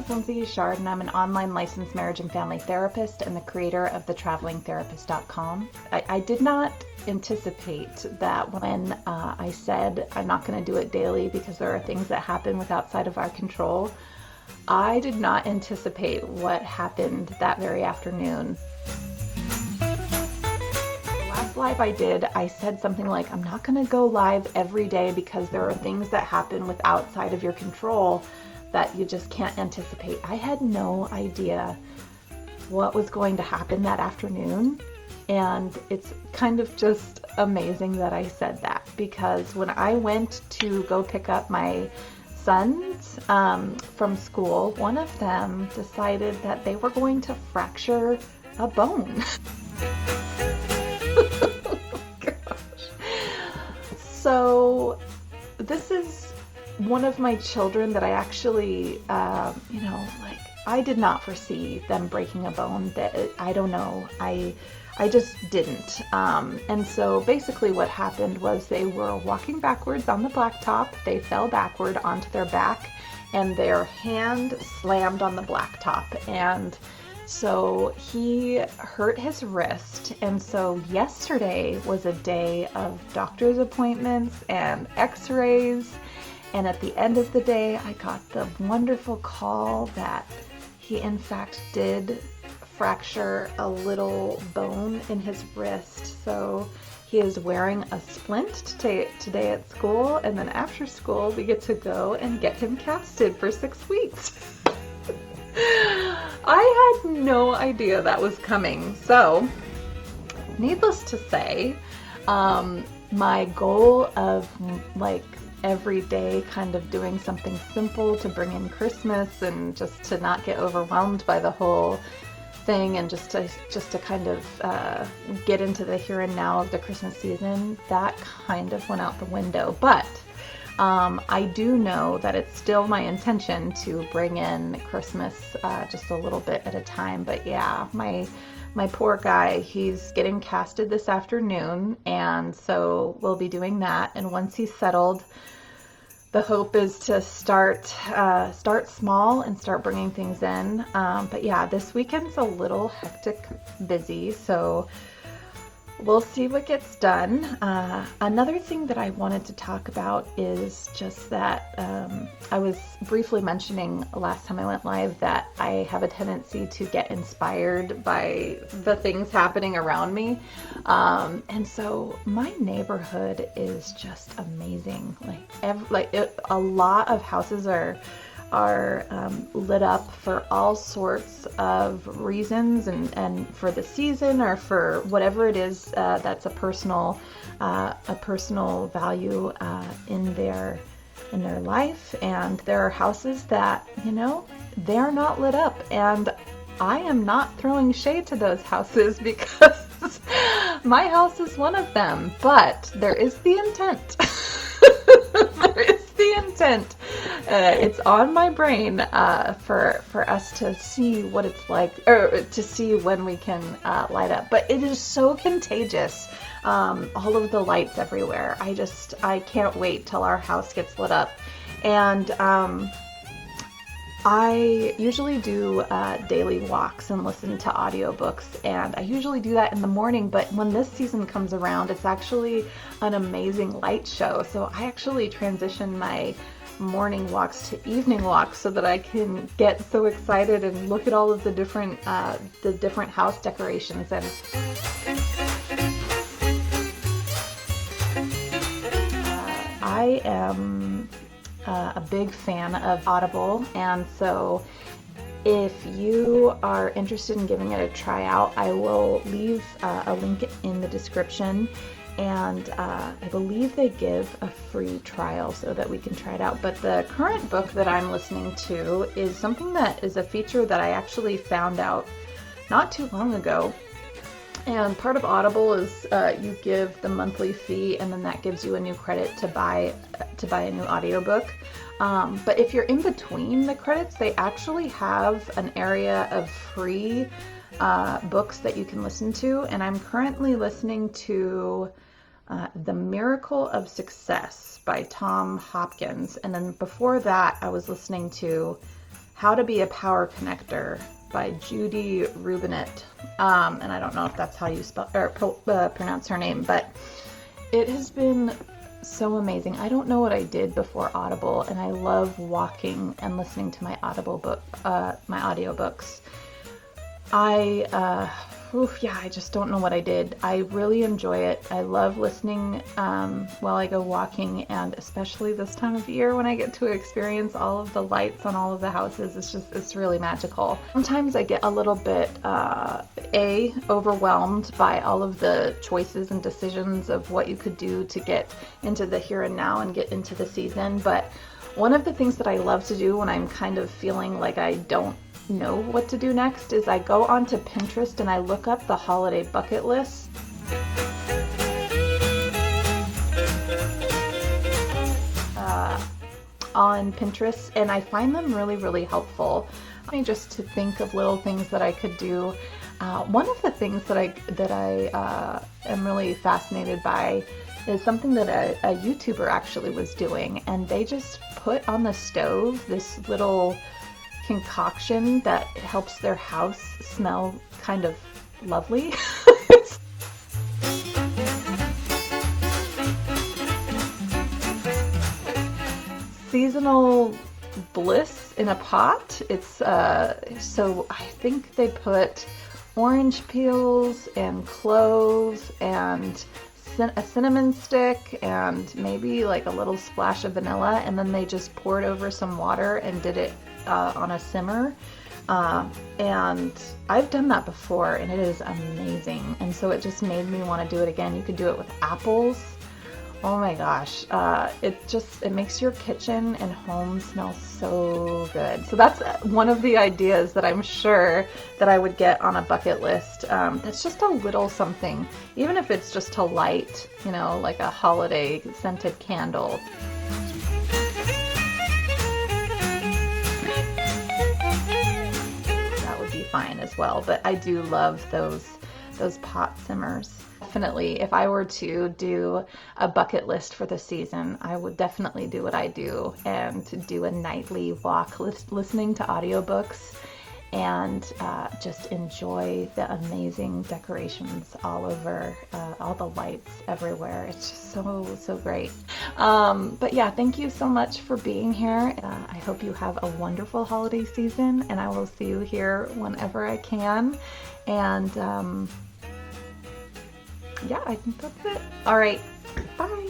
is Lindsay Guichard, and I'm an online licensed marriage and family therapist and the creator of thetravelingtherapist.com. I did not anticipate that when I said I'm not going to do it daily because there are things that happen outside of our control. I did not anticipate what happened that very afternoon. Live I did, I said something like, I'm not going to go live every day because there are things that happen outside of your control that you just can't anticipate. I had no idea what was going to happen that afternoon, and it's kind of just amazing that I said that, because when I went to go pick up my sons from school, one of them decided that they were going to fracture a bone. So this is one of my children that I actually, I did not foresee them breaking a bone. That I don't know. I just didn't. And so basically what happened was they were walking backwards on the blacktop. They fell backward onto their back and their hand slammed on the blacktop. And so he hurt his wrist, and so yesterday was a day of doctor's appointments and x-rays, and at the end of the day I got the wonderful call that he in fact did fracture a little bone in his wrist. So he is wearing a splint today at school, and then after school we get to go and get him casted for 6 weeks. I had no idea that was coming. So, needless to say, my goal of every day kind of doing something simple to bring in Christmas and just to not get overwhelmed by the whole thing, and just to kind of get into the here and now of the Christmas season, that kind of went out the window. But I do know that it's still my intention to bring in Christmas just a little bit at a time. But yeah, my poor guy, he's getting casted this afternoon, and so we'll be doing that. And once he's settled, the hope is to start small and start bringing things in. But yeah, this weekend's a little hectic, busy, so we'll see what gets done. Another thing that I wanted to talk about is just that I was briefly mentioning last time I went live that I have a tendency to get inspired by the things happening around me. And so my neighborhood is just amazing. A lot of houses are lit up for all sorts of reasons, and for the season or for whatever it is that's a personal value in their life. And there are houses that, they're not lit up, and I am not throwing shade to those houses because my house is one of them, but there is the intent. There is the intent. It's on my brain for us to see what it's like, or to see when we can light up. But it is so contagious, all of the lights everywhere. I can't wait till our house gets lit up. And I usually do daily walks and listen to audiobooks, and I usually do that in the morning, but when this season comes around, it's actually an amazing light show. So I actually transition my morning walks to evening walks so that I can get so excited and look at all of the different house decorations. And I am a big fan of Audible, and so if you are interested in giving it a try out, I will leave a link in the description, and I believe they give a free trial so that we can try it out. But the current book that I'm listening to is something that is a feature that I actually found out not too long ago. And part of Audible is you give the monthly fee, and then that gives you a new credit to buy a new audiobook. But if you're in between the credits, they actually have an area of free books that you can listen to. And I'm currently listening to The Miracle of Success by Tom Hopkins. And then before that, I was listening to How to Be a Power Connector by Judy Rubinet. And I don't know if that's how you spell or pronounce her name, but it has been so amazing. I don't know what I did before Audible, and I love walking and listening to my my audiobooks. I just don't know what I did. I really enjoy it. I love listening while I go walking, and especially this time of year when I get to experience all of the lights on all of the houses. It's really magical. Sometimes I get a little bit overwhelmed by all of the choices and decisions of what you could do to get into the here and now and get into the season. But one of the things that I love to do when I'm kind of feeling like I don't know what to do next is I go onto Pinterest and I look up the holiday bucket list. On Pinterest, and I find them really, really helpful. Just to think of little things that I could do. One of the things that I am really fascinated by is something that a YouTuber actually was doing, and they just put on the stove this little concoction that helps their house smell kind of lovely. Seasonal bliss in a pot. It's so I think they put orange peels and cloves and a cinnamon stick and maybe like a little splash of vanilla, and then they just poured over some water and did it on a simmer. And I've done that before and it is amazing, and so it just made me want to do it again. You could do it with apples. Oh my gosh, it makes your kitchen and home smell so good. So that's one of the ideas that I'm sure that I would get on a bucket list. That's just a little something, even if it's just to light, like a holiday scented candle. That would be fine as well, but I do love those pot simmers. Definitely, if I were to do a bucket list for the season, I would definitely do what I do and do a nightly walk listening to audiobooks and just enjoy the amazing decorations all over, all the lights everywhere. It's just so great. But yeah, thank you so much for being here. I hope you have a wonderful holiday season, and I will see you here whenever I can. And yeah, I think that's it. All right, bye.